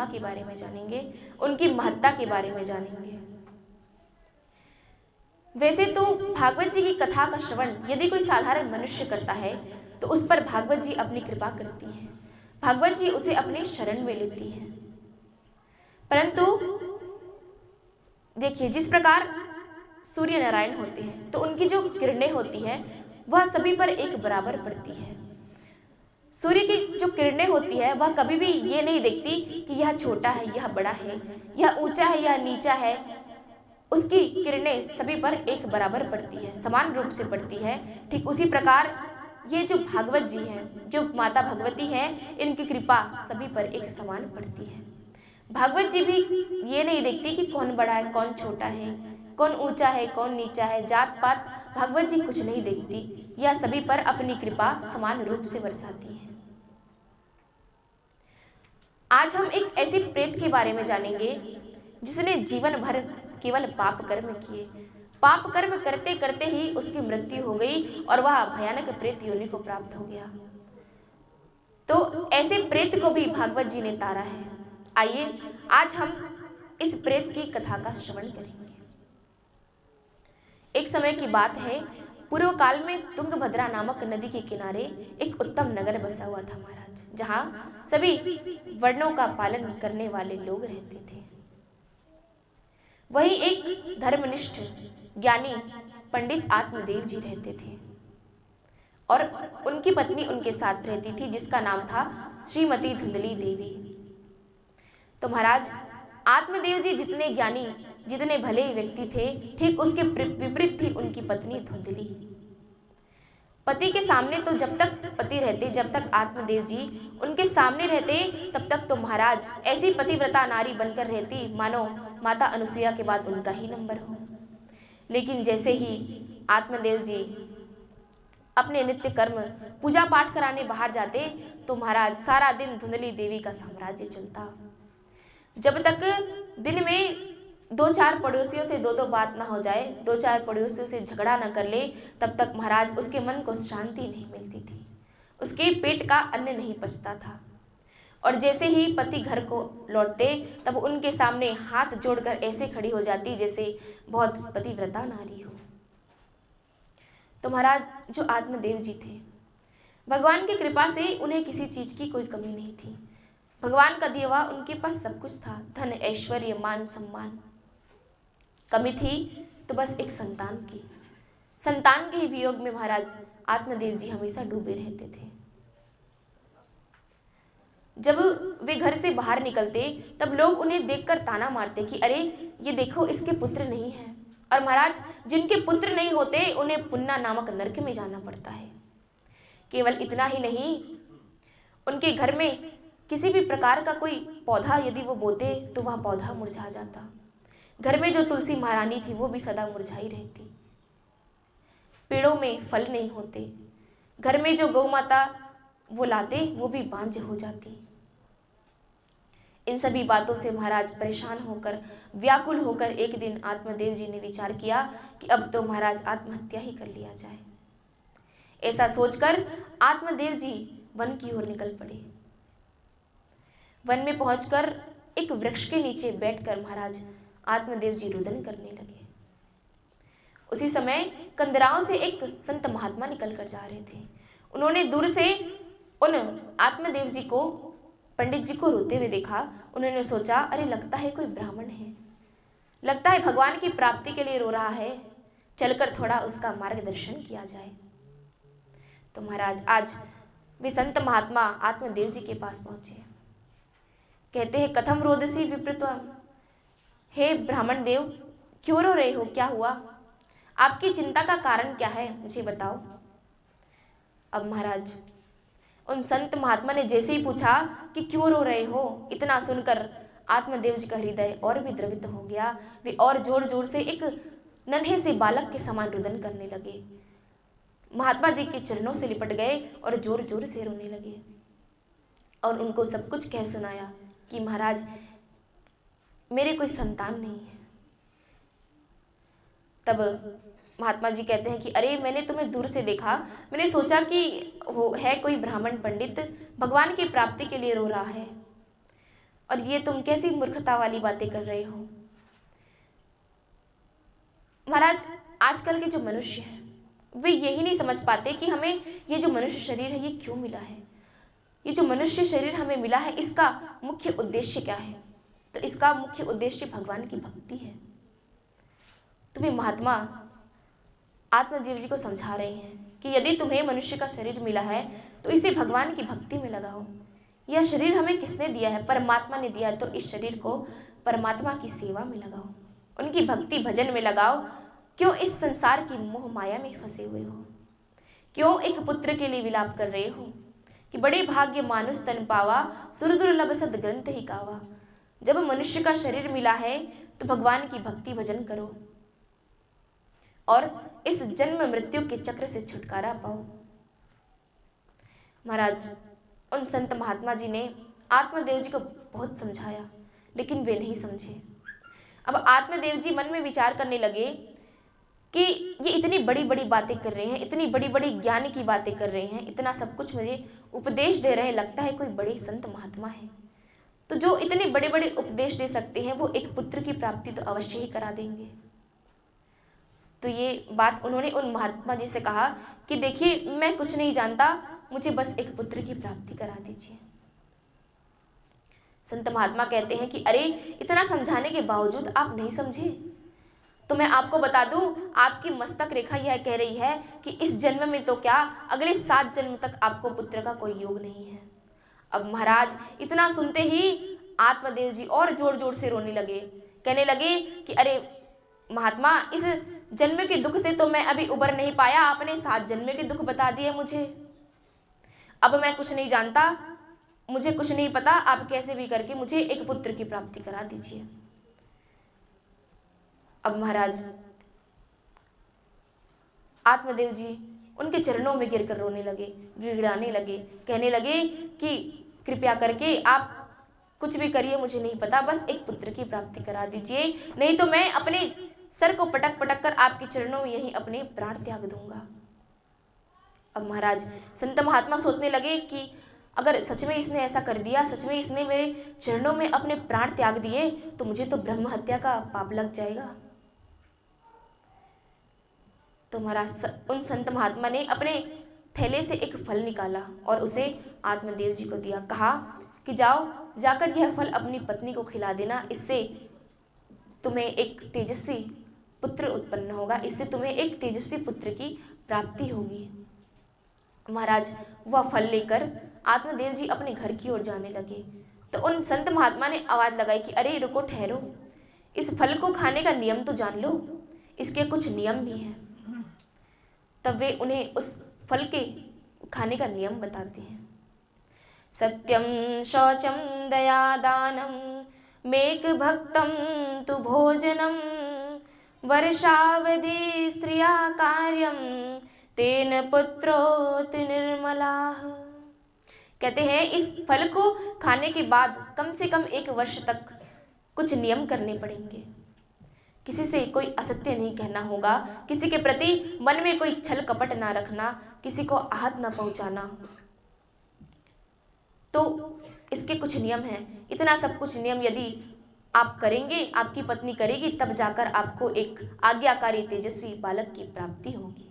महिमा के बारे में जानेंगे, उनकी महत्ता के बारे में जानेंगे। वैसे तो भागवत जी की कथा का श्रवण यदि कोई साधारण मनुष्य करता है तो उस पर भागवत जी अपनी कृपा करती हैं, भागवत जी उसे अपने शरण में लेती हैं। परंतु देखिए, जिस प्रकार सूर्य नारायण होते हैं तो उनकी जो किरणें होती हैं वह सभी पर एक बराबर पड़ती है। सूर्य की जो किरणें होती है वह कभी भी ये नहीं देखती कि यह छोटा है, यह बड़ा है, यह ऊंचा है, यह नीचा है। उसकी किरणें सभी पर एक बराबर पड़ती है, समान रूप से पड़ती है। ठीक उसी प्रकार ये जो भागवत जी हैं, जो माता भगवती हैं, इनकी कृपा सभी पर एक समान पड़ती है। भागवत जी भी ये नहीं देखती कि कौन बड़ा है, कौन छोटा है, कौन ऊंचा है, कौन नीचा है, जात पात भागवत जी कुछ नहीं देखती। यह सभी पर अपनी कृपा समान रूप से बरसाती है। आज हम एक ऐसे प्रेत के बारे में जानेंगे जिसने जीवन भर केवल पाप कर्म किए, पाप कर्म करते करते ही उसकी मृत्यु हो गई और वह भयानक प्रेत योनि को प्राप्त हो गया। तो ऐसे प्रेत को भी भागवत जी ने तारा है। आइए आज हम इस प्रेत की कथा का श्रवण करेंगे। एक समय की बात है, पूर्व काल में तुंगभद्रा नामक नदी के किनारे एक उत्तम नगर बसा हुआ था महाराज, जहां सभी वर्णों का पालन करने वाले लोग रहते थे। वहीं एक धर्मनिष्ठ ज्ञानी पंडित आत्मदेव जी रहते थे और उनकी पत्नी उनके साथ रहती थी, जिसका नाम था श्रीमती धुंधली देवी। तो महाराज आत्मदेव जी जितने ज्ञानी, जितने भले व्यक्ति थे, ठीक उसके विपरीत थी उनकी पत्नी धुंधली। पति के सामने तो जब तक पति रहते, जब तक आत्मदेव जी उनके सामने रहते, तब तक तो महाराज ऐसी पतिव्रता नारी बनकर रहती मानो माता अनुसुईया के बाद उनका ही नंबर हो। लेकिन जैसे ही आत्मदेव जी अपने नित्य कर्म पूजा पाठ कराने बाहर जाते तो महाराज सारा दिन धुंधली देवी का साम्राज्य चलता। जब तक दिन में दो चार पड़ोसियों से दो बात ना हो जाए, दो चार पड़ोसियों से झगड़ा ना कर ले, तब तक महाराज उसके मन को शांति नहीं मिलती थी, उसके पेट का अन्न नहीं पचता था। और जैसे ही पति घर को लौटते तब उनके सामने हाथ जोड़कर ऐसे खड़ी हो जाती जैसे बहुत पतिव्रता नारी हो। तो महाराज जो आत्मदेव जी थे, भगवान की कृपा से उन्हें किसी चीज की कोई कमी नहीं थी। भगवान का दिया हुआ उनके पास सब कुछ था, धन ऐश्वर्य मान सम्मान। कमी थी तो बस एक संतान की। संतान के ही वियोग में महाराज आत्मदेव जी हमेशा डूबे रहते थे। जब वे घर से बाहर निकलते तब लोग उन्हें देखकर ताना मारते कि अरे ये देखो इसके पुत्र नहीं है। और महाराज जिनके पुत्र नहीं होते उन्हें पुन्ना नामक नरक में जाना पड़ता है। केवल इतना ही नहीं, उनके घर में किसी भी प्रकार का कोई पौधा यदि वो बोते तो वह पौधा मुरझा जाता। घर में जो तुलसी महारानी थी वो भी सदा मुरझाई रहती। पेड़ों में फल नहीं होते। घर में जो गौ माता वो लाते वो भी बांझ हो जाती। इन सभी बातों से महाराज परेशान होकर, व्याकुल होकर एक दिन आत्मदेव जी ने विचार किया कि अब तो महाराज आत्महत्या ही कर लिया जाए। ऐसा सोचकर आत्मदेव जी वन की ओर निकल पड़े। वन में पहुंचकर एक वृक्ष के नीचे बैठकर महाराज आत्मदेव जी रुदन करने लगे। उसी समय कंदराओं से एक संत महात्मा निकल कर जा रहे थे। उन्होंने दूर से उन आत्मदेव जी को, पंडित जी को रोते हुए देखा। उन्होंने सोचा अरे लगता है कोई ब्राह्मण है, लगता है भगवान की प्राप्ति के लिए रो रहा है, चलकर थोड़ा उसका मार्गदर्शन किया जाए। तो महाराज आज वे संत महात्मा आत्मदेव जी के पास पहुंचे। कहते हैं कथम रोदसी विप्रत्वम, हे ब्राह्मण देव क्यों रो रहे हो, क्या हुआ, आपकी चिंता का कारण क्या है, मुझे बताओ। अब महाराज उन संत महात्मा ने जैसे ही पूछा कि क्यों रो रहे हो, इतना सुनकर आत्मदेव जी का हृदय और भी द्रवित हो गया। वे और जोर जोर से एक नन्हे से बालक के समान रुदन करने लगे। महात्मा जी के चरणों से लिपट गए और जोर जोर से रोने लगे और उनको सब कुछ कह सुनाया कि महाराज मेरे कोई संतान नहीं है। तब महात्मा जी कहते हैं कि अरे मैंने तुम्हें दूर से देखा, मैंने सोचा कि वो है कोई ब्राह्मण पंडित, भगवान की प्राप्ति के लिए रो रहा है। और ये तुम कैसी मूर्खता वाली बातें कर रहे हो। महाराज, आजकल के जो मनुष्य हैं वे यही नहीं समझ पाते कि हमें ये जो मनुष्य शरीर है ये क्यों मिला है। ये जो मनुष्य शरीर हमें मिला है इसका मुख्य उद्देश्य क्या है। तो इसका मुख्य उद्देश्य भगवान की भक्ति है। तुम्हें महात्मा आत्मदेव जी को समझा रहे हैं कि यदि तुम्हें मनुष्य का शरीर मिला है तो इसे भगवान की भक्ति में लगाओ। यह शरीर हमें किसने दिया है? परमात्मा ने दिया है। तो इस शरीर को परमात्मा की सेवा में लगाओ, उनकी भक्ति भजन में लगाओ। क्यों इस संसार की मोह माया में फंसे हुए हो? क्यों एक पुत्र के लिए विलाप कर रहे हो कि बड़े भाग्य मानुष तन पावा, सुरदुर्लभ सद ग्रंथ ही कावा। जब मनुष्य का शरीर मिला है तो भगवान की भक्ति भजन करो और इस जन्म मृत्यु के चक्र से छुटकारा पाओ। महाराज, उन संत महात्मा जी ने आत्मदेव जी को बहुत समझाया लेकिन वे नहीं समझे। अब आत्मदेव जी मन में विचार करने लगे कि ये इतनी बड़ी बड़ी बातें कर रहे हैं, इतनी बड़ी बड़ी ज्ञान की बातें कर रहे हैं, इतना सब कुछ मुझे उपदेश दे रहे हैं, लगता है कोई बड़े संत महात्मा है। तो जो इतने बड़े बड़े उपदेश दे सकते हैं वो एक पुत्र की प्राप्ति तो अवश्य ही करा देंगे। तो ये बात उन्होंने उन महात्मा जी से कहा कि देखिए, मैं कुछ नहीं जानता, मुझे बस एक पुत्र की प्राप्ति करा दीजिए। संत महात्मा कहते हैं कि अरे, इतना समझाने के बावजूद आप नहीं समझे तो मैं आपको बता दूं, आपकी मस्तक रेखा यह कह रही है कि इस जन्म में तो क्या, अगले 7 जन्म तक आपको पुत्र का कोई योग नहीं है। अब महाराज, इतना सुनते ही आत्मदेव जी और जोर जोर से रोने लगे। कहने लगे कि अरे महात्मा, इस जन्म के दुख से तो मैं अभी उबर नहीं पाया, आपने 7 जन्म के दुख बता दिए मुझे। अब मैं कुछ नहीं जानता, मुझे कुछ नहीं पता, आप कैसे भी करके मुझे एक पुत्र की प्राप्ति करा दीजिए। अब महाराज, आत्मदेव जी उनके चरणों में गिरकर रोने लगे, गिड़गिड़ाने लगे, कहने लगे कि कृपया करके आप कुछ भी करिए, मुझे नहीं पता, बस एक पुत्र की प्राप्ति करा दीजिए, नहीं तो मैं अपने सर को पटक पटक कर आपके चरणों में यहीं अपने प्राण त्याग दूंगा। अब महाराज, संत महात्मा सोचने लगे कि अगर सच में इसने ऐसा कर दिया, सच में इसने मेरे चरणों में अपने प्राण त्याग दिए तो मुझे तो ब्रह्म हत्या का पाप लग जाएगा। तो महाराज, उन संत महात्मा ने अपने थैले से एक फल निकाला और उसे आत्मदेव जी को दिया। कहा कि जाओ, जाकर यह फल अपनी पत्नी को खिला देना, इससे तुम्हें एक तेजस्वी पुत्र उत्पन्न होगा, इससे तुम्हें एक तेजस्वी पुत्र की प्राप्ति होगी। महाराज, वह फल लेकर आत्मदेव जी अपने घर की ओर जाने लगे तो उन संत महात्मा ने आवाज लगाई कि अरे रुको, ठहरो, इस फल को खाने का नियम तो जान लो, इसके कुछ नियम भी हैं। तब वे उन्हें उस फल के खाने का नियम बताते हैं। सत्यम शौचम दया दानम मेक भक्तम तु भोजनम वर्षावधि स्त्रिया कार्यम तेन पुत्रोत निर्मलाः। कहते हैं इस फल को खाने के बाद कम से कम 1 वर्ष तक कुछ नियम करने पड़ेंगे। किसी से कोई असत्य नहीं कहना होगा, किसी के प्रति मन में कोई छल कपट ना रखना, किसी को आहत ना पहुंचाना। तो इसके कुछ नियम हैं। इतना सब कुछ नियम यदि आप करेंगे, आपकी पत्नी करेगी, तब जाकर आपको एक आज्ञाकारी तेजस्वी बालक की प्राप्ति होगी।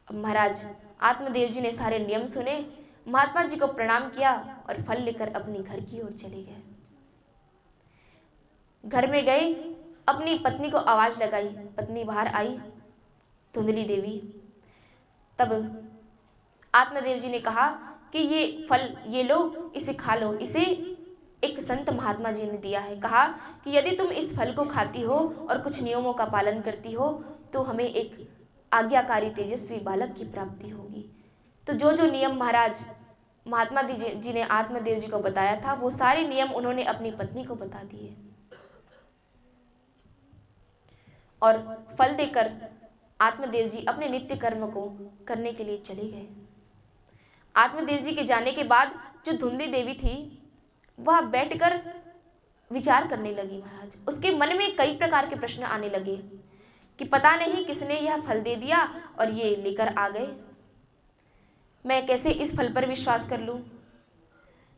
अब महाराज, आत्मदेव जी ने सारे नियम सुने, महात्मा जी को प्रणाम किया और फल लेकर अपने घर की ओर चले गए। घर में गए, अपनी पत्नी को आवाज लगाई, पत्नी बाहर आई, धुंधली देवी। तब आत्मदेव जी ने कहा कि ये फल ये लो, इसे खा लो, इसे एक संत महात्मा जी ने दिया है। कहा कि यदि तुम इस फल को खाती हो और कुछ नियमों का पालन करती हो तो हमें एक आज्ञाकारी तेजस्वी बालक की प्राप्ति होगी। तो जो जो नियम महाराज महात्मा जी ने आत्मदेव जी को बताया था, वो सारे नियम उन्होंने अपनी पत्नी को बता दिए और फल देकर आत्मदेव जी अपने नित्य कर्म को करने के लिए चले गए। आत्मदेव जी के जाने के बाद जो धुंधली देवी थी वह बैठकर विचार करने लगी। महाराज, उसके मन में कई प्रकार के प्रश्न आने लगे कि पता नहीं किसने यह फल दे दिया और ये लेकर आ गए। मैं कैसे इस फल पर विश्वास कर लूं?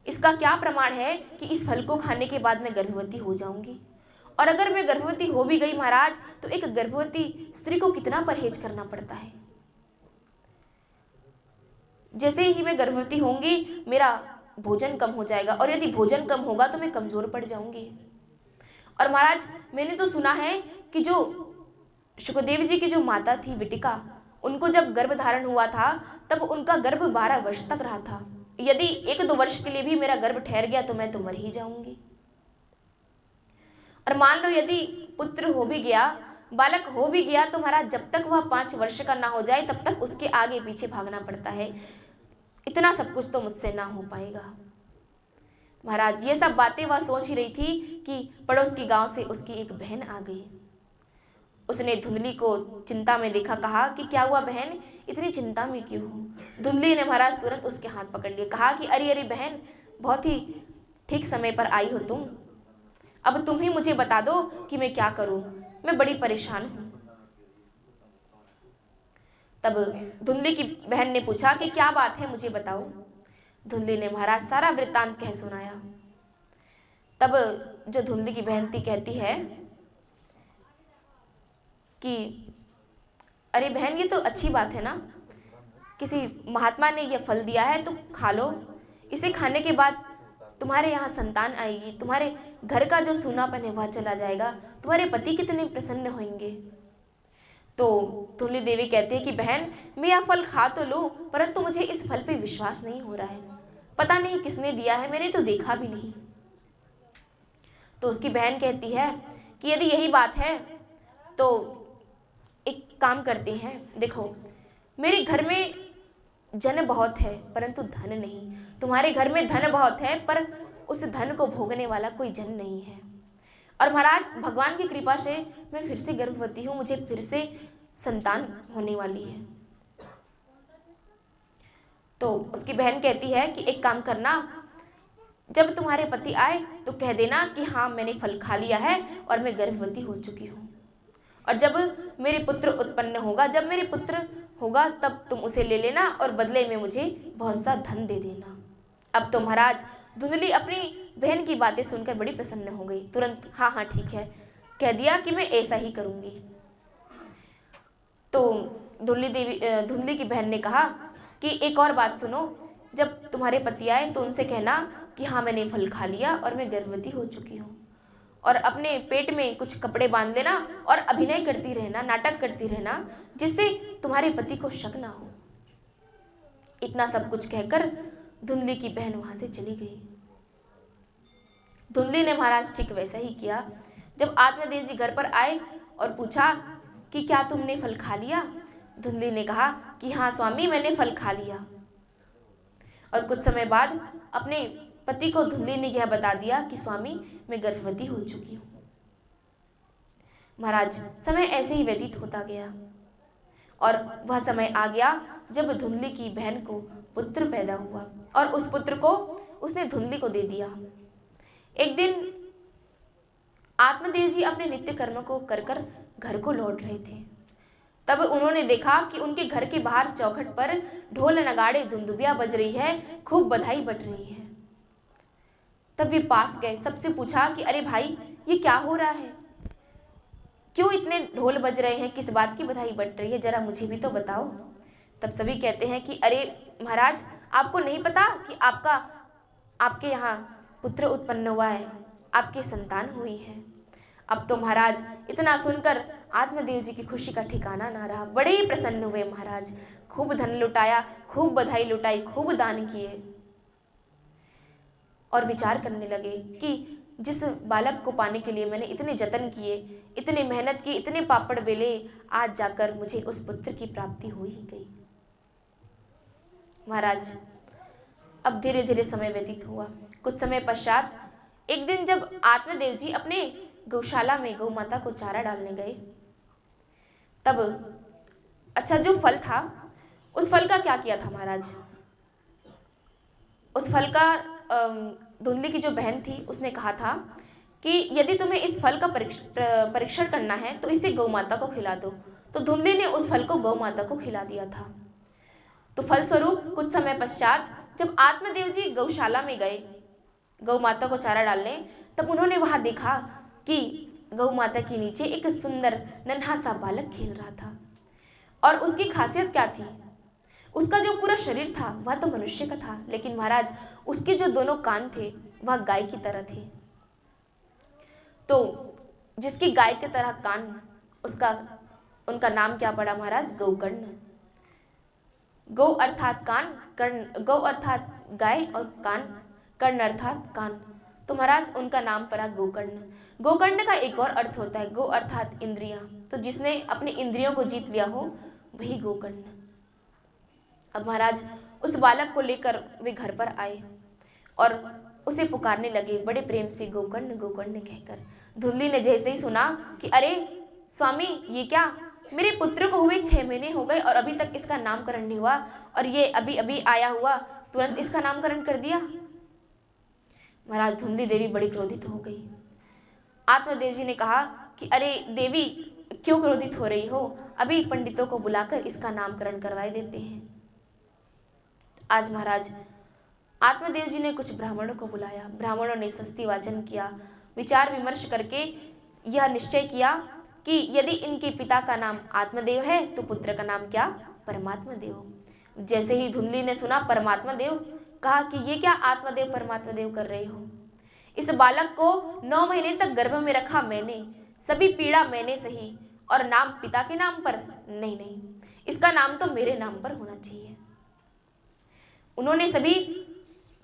इसका क्या प्रमाण है कि इस फल को खाने के बाद मैं गर्भवती हो जाऊंगी? और अगर मैं गर्भवती हो भी गई महाराज, तो एक गर्भवती स्त्री को कितना परहेज करना पड़ता है। जैसे ही मैं गर्भवती होंगी मेरा भोजन कम हो जाएगा, और यदि भोजन कम होगा तो मैं कमजोर पड़ जाऊंगी। और महाराज मैंने तो सुना है कि जो शुकदेव जी की जो माता थी विटिका, उनको जब गर्भ धारण हुआ था तब उनका गर्भ 12 वर्ष तक रहा था। यदि 1-2 वर्ष के लिए भी मेरा गर्भ ठहर गया तो मैं तो मर ही जाऊंगी। और मान लो यदि पुत्र हो भी गया, बालक हो भी गया, तो महाराज जब तक वह 5 वर्ष का ना हो जाए तब तक उसके आगे पीछे भागना पड़ता है। इतना सब कुछ तो मुझसे ना हो पाएगा। महाराज ये सब बातें वह सोच ही रही थी कि पड़ोस की गांव से उसकी एक बहन आ गई। उसने धुंधली को चिंता में देखा, कहा कि क्या हुआ बहन, इतनी चिंता में क्यों हो? धुंधली ने महाराज तुरंत उसके हाथ पकड़ लिए, कहा कि अरे अरे बहन, बहुत ही ठीक समय पर आई हो तुम। अब तुम ही मुझे बता दो कि मैं क्या करूं, मैं बड़ी परेशान हूं। तब धुंधली की बहन ने पूछा कि क्या बात है, मुझे बताओ। धुंधली ने महाराज सारा वृत्तांत कह सुनाया। तब जो धुंधली की बहन थी कहती है कि अरे बहन, ये तो अच्छी बात है ना, किसी महात्मा ने यह फल दिया है, तो खा लो। इसे खाने के बाद तुम्हारे यहाँ संतान आएगी, तुम्हारे घर का जो सूनापन है वह चला जाएगा, तुम्हारे पति कितने प्रसन्न होंगे। तो धुंधली देवी कहती है कि बहन, मैं यह फल खा तो लूं, परंतु मुझे इस फल पे विश्वास नहीं हो रहा है। पता नहीं किसने दिया है, मैंने तो देखा भी नहीं। तो उसकी बहन कहती है कि यदि यही बात है तो एक काम करते हैं, देखो मेरे घर में जन बहुत है परंतु धन नहीं, तुम्हारे घर में धन बहुत है पर उस धन को भोगने वाला कोई जन नहीं है। और महाराज भगवान की कृपा से मैं फिर से गर्भवती हूँ, मुझे फिर से संतान होने वाली है। तो उसकी बहन कहती है कि एक काम करना, जब तुम्हारे पति आए तो कह देना कि हाँ मैंने फल खा लिया है और मैं गर्भवती हो चुकी हूँ। और जब मेरे पुत्र उत्पन्न होगा, जब मेरे पुत्र होगा तब तुम उसे ले लेना और बदले में मुझे बहुत सा धन दे देना। अब तो महाराज धुंधली अपनी बहन की बातें सुनकर बड़ी प्रसन्न हो गई। तुरंत हाँ हाँ ठीक है कह दिया कि मैं ऐसा ही करूंगी। तो धुंधली की बहन ने कहा कि एक और बात सुनो, जब तुम्हारे पति आए तो उनसे कहना कि हाँ मैंने फल खा लिया और मैं गर्भवती हो चुकी हूँ, और अपने पेट में कुछ कपड़े बांध लेना और अभिनय करती रहना, नाटक करती रहना, जिससे तुम्हारे पति को शक ना हो। इतना सब कुछ कहकर धुंधली की बहन वहां से चली गई। धुंधली ने महाराज ठीक वैसा ही किया। जब आत्मदेव जी घर पर आए और पूछा कि क्या तुमने फल खा लिया, धुंधली ने कहा कि हाँ स्वामी मैंने फल खा लिया। और कुछ समय बाद अपने पति को धुंधली ने यह बता दिया कि स्वामी मैं गर्भवती हो चुकी हूँ। महाराज समय ऐसे ही व्यतीत होता गया और वह समय आ गया जब धुंधली की बहन को पुत्र पैदा हुआ और उस पुत्र को उसने धुंधली को दे दिया। एक दिन आत्मदेव जी अपने नित्य कर्म को कर कर घर को लौट रहे थे। तब उन्होंने देखा कि उनके घर के बाहर चौखट पर ढोल नगाड़े दुंदुबियां बज रही है, खूब बधाई बट रही है। तब वे पास गए, सबसे पूछा कि अरे भाई ये क्या हो रहा है, क्यों इतने ढोल बज रहे हैं, किस बात की बधाई बट रही है, जरा मुझे भी तो बताओ। तब सभी कहते हैं कि अरे महाराज आपको नहीं पता कि आपके यहाँ पुत्र उत्पन्न हुआ है, आपकी संतान हुई है। अब तो महाराज इतना सुनकर आत्मदेव जी की खुशी का ठिकाना ना रहा, बड़े ही प्रसन्न हुए महाराज। खूब धन लुटाया, खूब बधाई लुटाई, खूब दान किए और विचार करने लगे कि जिस बालक को पाने के लिए मैंने इतने जतन किए, इतने मेहनत की, इतने पापड़ बेले, आज जाकर मुझे उस पुत्र की प्राप्ति हो ही गई। महाराज अब धीरे धीरे समय व्यतीत हुआ। कुछ समय पश्चात एक दिन जब आत्मदेव जी अपने गौशाला में गौ माता को चारा डालने गए, तब अच्छा जो फल था उस फल का क्या किया था महाराज, उस फल का धुंधली की जो बहन थी उसने कहा था कि यदि तुम्हें इस फल का परीक्षण करना है तो इसे गौ माता को खिला दो। तो धुंधली ने उस फल को गौ माता को खिला दिया था। तो फलस्वरूप कुछ समय पश्चात जब आत्मदेव जी गौशाला में गए गौ माता को चारा डालने, तब उन्होंने वहां देखा कि गौ माता के नीचे एक सुंदर नन्हा सा बालक खेल रहा था। और उसकी खासियत क्या थी? उसका जो पूरा शरीर था वह तो मनुष्य का था, लेकिन महाराज उसके जो दोनों कान थे वह गाय की तरह थे। तो जिसकी गाय की तरह कान, उनका नाम क्या पड़ा महाराज? गौकर्ण। गौ अर्थात कान, कर्ण, गौ अर्थात गाय और कान, कर्ण अर्थात कान, तो महाराज उनका नाम पड़ा गोकर्ण। गोकर्ण का एक और अर्थ होता है, गो अर्थात इंद्रियां, तो जिसने अपनी इंद्रियों को जीत लिया हो वही गोकर्ण। अब महाराज उस बालक को लेकर वे घर पर आए और उसे पुकारने लगे बड़े प्रेम से, गोकर्ण गोकर्ण कहकर। धुंधली ने जैसे ही सुना कि अरे स्वामी, ये क्या, मेरे पुत्र को हुए 6 महीने हो गए और अभी तक इसका नामकरण नहीं हुआ, और ये अभी अभी आया हुआ तुरंत इसका नामकरण कर दिया। महाराज धुंधली देवी बड़ी क्रोधित हो गई। आत्मदेव जी ने कहा कि अरे देवी, क्यों क्रोधित हो रही हो, अभी पंडितों को बुलाकर इसका नामकरण करवाए देते हैं। आज महाराज आत्मदेव जी ने कुछ ब्राह्मणों को बुलाया। ब्राह्मणों ने स्वस्ति वाचन किया, विचार विमर्श करके यह निश्चय किया कि यदि इनके पिता का नाम आत्मदेव है तो पुत्र का नाम क्या? परमात्मा देव। जैसे ही धुंधली ने सुना परमात्मा देव, कहा कि ये क्या आत्मदेव परमात्मा देव कर रही हो? इस बालक को 9 महीने तक गर्भ में रखा मैंने, सभी पीड़ा मैंने सही, और नाम पिता के नाम पर? नहीं नहीं, इसका नाम तो मेरे नाम पर होना चाहिए। उन्होंने सभी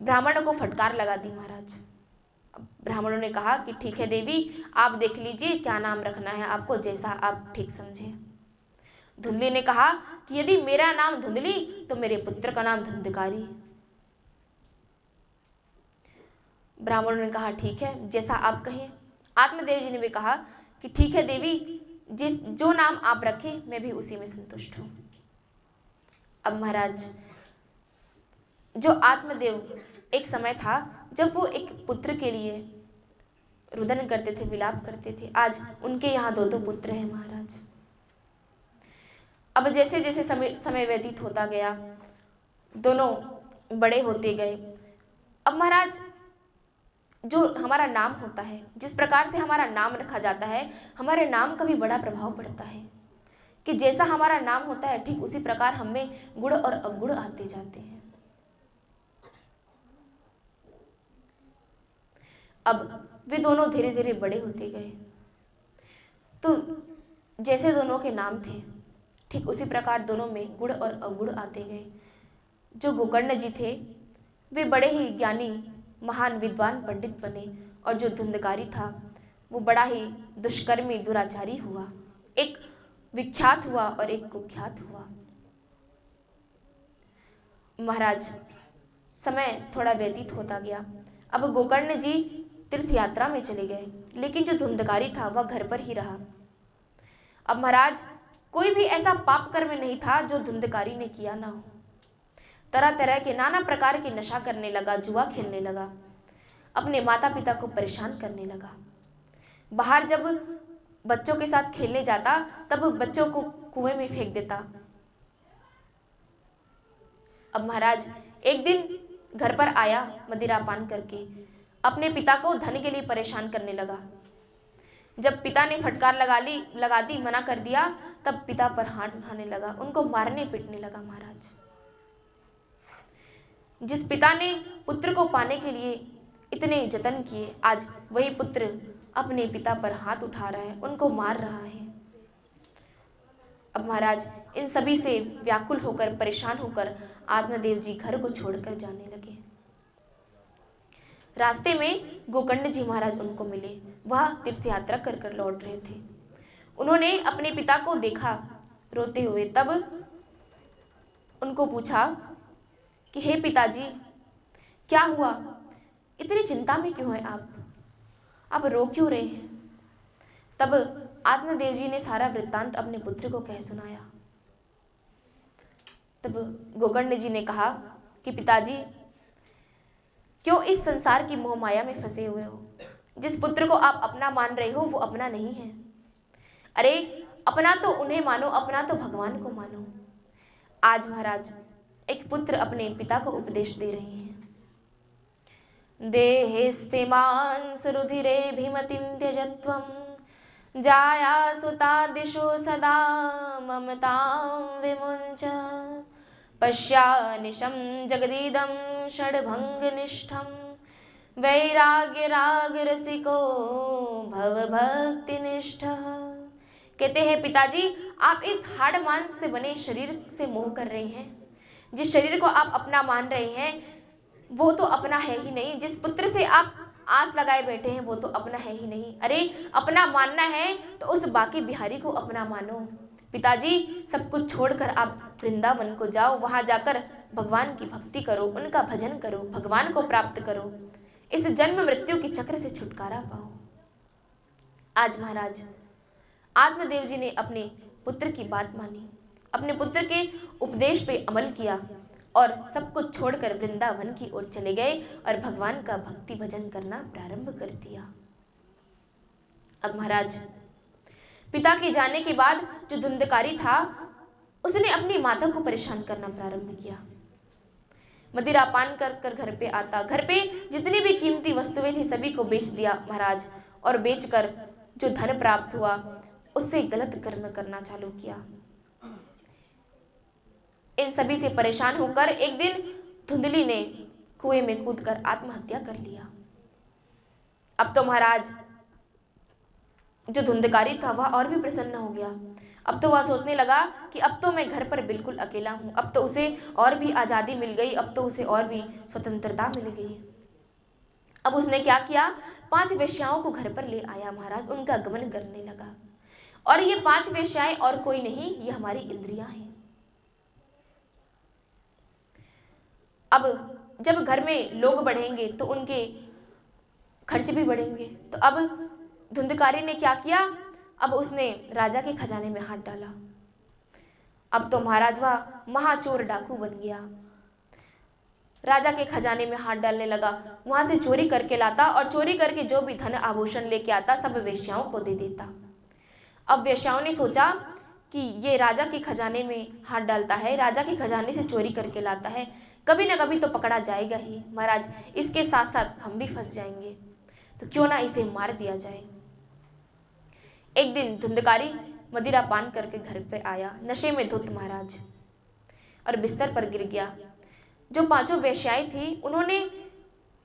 ब्राह्मणों को फटकार लगा दी महाराज। ब्राह्मणों ने कहा कि ठीक है देवी, आप देख लीजिए क्या नाम रखना है आपको, जैसा आप ठीक समझे। धुंधली ने कहा कि यदि मेरा नाम धुंधली तो मेरे पुत्र का नाम धुंधकारी। ब्राह्मणों ने कहा ठीक है, जैसा आप कहें। आत्मदेव जी ने भी कहा कि ठीक है देवी, जो नाम आप रखें मैं भी उसी में संतुष्ट हूं। अब महाराज जो आत्मदेव, एक समय था जब वो एक पुत्र के लिए रुदन करते थे, विलाप करते थे। आज उनके यहाँ 2 पुत्र हैं महाराज। अब जैसे जैसे समय व्यतीत होता गया, दोनों बड़े होते गए। अब महाराज जो हमारा नाम होता है, जिस प्रकार से हमारा नाम रखा जाता है, हमारे नाम का भी बड़ा प्रभाव पड़ता है कि जैसा हमारा नाम होता है ठीक उसी प्रकार हमें गुण और अवगुण आते जाते हैं। अब वे दोनों धीरे धीरे बड़े होते गए, तो जैसे दोनों के नाम थे ठीक उसी प्रकार दोनों में गुण और अवगुण आते गए। जो गोकर्ण जी थे वे बड़े ही ज्ञानी, महान विद्वान पंडित बने, और जो धुंधकारी था वो बड़ा ही दुष्कर्मी, दुराचारी हुआ। एक विख्यात हुआ और एक कुख्यात हुआ। महाराज समय थोड़ा व्यतीत होता गया। अब गोकर्ण जी तीर्थ यात्रा में चले गए, लेकिन जो धुंधकारी था वह घर पर ही रहा। अब महाराज कोई भी ऐसा पाप कर्म नहीं था जो धुंधकारी ने किया ना हो। तरह तरह के नाना प्रकार के नशा करने लगा, जुआ खेलने लगा, अपने माता पिता को परेशान करने लगा। बाहर जब बच्चों के साथ खेलने जाता तब बच्चों को कुएं में फेंक देता। अब महाराज एक दिन घर पर आया मदिरा पान करके, अपने पिता को धन के लिए परेशान करने लगा। जब पिता ने फटकार लगा दी, मना कर दिया, तब पिता पर हाथ उठाने लगा, उनको मारने पीटने लगा। महाराज जिस पिता ने पुत्र को पाने के लिए इतने जतन किए, आज वही पुत्र अपने पिता पर हाथ उठा रहा है, उनको मार रहा है। अब महाराज इन सभी से व्याकुल होकर, परेशान होकर आत्मदेव जी घर को छोड़कर जाने लगे। रास्ते में गोकर्ण जी महाराज उनको मिले, वह तीर्थ यात्रा कर कर लौट रहे थे। उन्होंने अपने पिता को देखा रोते हुए, तब उनको पूछा कि हे पिताजी, क्या हुआ, इतनी चिंता में क्यों है आप रो क्यों रहे हैं? तब आत्मदेव जी ने सारा वृत्तांत अपने पुत्र को कह सुनाया। तब गोकर्ण जी ने कहा कि पिताजी, क्यों इस संसार की मोह माया में फंसे हुए हो? जिस पुत्र को आप अपना मान रहे हो वो अपना नहीं है। अरे अपना तो उन्हें मानो, अपना तो भगवान को मानो। आज महाराज एक पुत्र अपने पिता को उपदेश दे रहे हैं, देहेस्तिमांसरुधिरेऽभिमतिं त्यजत्वं जायासुतादिशो सदा ममतां विमुञ्च पश्यानिशं जगदीदं षड्भङ्गनिष्ठं वैराग्यरागरसिको भवभक्तिनिष्ठः। कहते हैं पिताजी, आप इस हाड़ मांस से बने शरीर से मोह कर रहे हैं। जिस शरीर को आप अपना मान रहे हैं वो तो अपना है ही नहीं। जिस पुत्र से आप आस लगाए बैठे हैं वो तो अपना है ही नहीं। अरे अपना मानना है तो उस बाकी बिहारी को अपना मानो। पिताजी, सब कुछ छोड़कर आप वृंदावन को जाओ, वहां जाकर भगवान की भक्ति करो, उनका भजन करो, भगवान को प्राप्त करो, इस जन्म मृत्यु के चक्र से छुटकारा पाओ। आज महाराज आत्मदेव जी ने अपने पुत्र की बात मानी, अपने पुत्र के उपदेश पे अमल किया और सब कुछ छोड़कर वृंदावन की ओर चले गए और भगवान का भक्ति भजन करना प्रारंभ कर दिया। अब महाराज पिता के जाने के बाद जो धुंधकारी था उसने अपनी माता को परेशान करना प्रारंभ किया। मदिरा पान कर कर घर पे आता, घर पे जितनी भी कीमती वस्तुएं थी सभी को बेच दिया महाराज, और बेचकर जो धन प्राप्त हुआ उससे गलत कर्म करना चालू किया। इन सभी से परेशान होकर एक दिन धुंधली ने कुएं में कूदकर आत्महत्या कर लिया। अब तो महाराज जो धुंधकारी था वह और भी प्रसन्न हो गया। अब तो वह सोचने लगा कि अब तो मैं घर पर बिल्कुल अकेला हूं, अब तो उसे और भी आजादी मिल गई, अब तो उसे और भी स्वतंत्रता मिल गई। अब उसने क्या किया, 5 वेश्याओं को घर पर ले आया महाराज, उनका गमन करने लगा। और ये 5 वेश्याएं और कोई नहीं, ये हमारी इंद्रियां हैं। अब जब घर में लोग बढ़ेंगे तो उनके खर्च भी बढ़ेंगे। तो अब धुंधकारी ने क्या किया, अब उसने राजा के खजाने में हाथ डाला। अब तो महाराज वह महाचोर डाकू बन गया, राजा के खजाने में हाथ डालने लगा, वहां से चोरी करके लाता और चोरी करके जो भी धन आभूषण लेके आता सब वेश्याओं को दे देता। अब वेश्याओं ने सोचा कि ये राजा के खजाने में हाथ डालता है, राजा के खजाने से चोरी करके लाता है, कभी ना कभी तो पकड़ा जाएगा ही महाराज, इसके साथ साथ हम भी फंस जाएंगे, तो क्यों ना इसे मार दिया जाए। एक दिन धुंधकारी मदिरा पान करके घर पे आया, नशे में धुत महाराज, और बिस्तर पर गिर गया। जो 5 वेश्याएं थी उन्होंने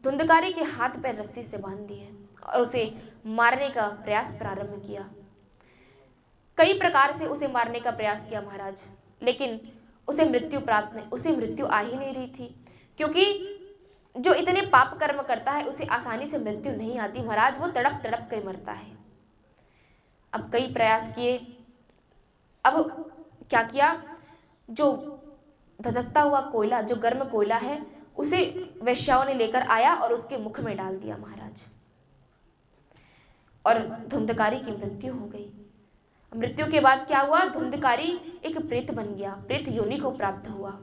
धुंधकारी के हाथ पैर रस्सी से बांध दिए और उसे मारने का प्रयास प्रारंभ किया। कई प्रकार से उसे मारने का प्रयास किया महाराज, लेकिन उसे मृत्यु आ ही नहीं रही थी, क्योंकि जो इतने पाप कर्म करता है उसे आसानी से मृत्यु नहीं आती महाराज, वो तड़प तड़प कर मरता है। अब कई प्रयास किए, अब क्या किया, जो धधकता हुआ कोयला, जो गर्म कोयला है, उसे वेश्याओं ने लेकर आया और उसके मुख में डाल दिया महाराज, और धुंधकारी की मृत्यु हो गई। मृत्यु के बाद क्या हुआ, धुंधकारी एक प्रेत बन गया, प्रेत योनि को प्राप्त हुआ।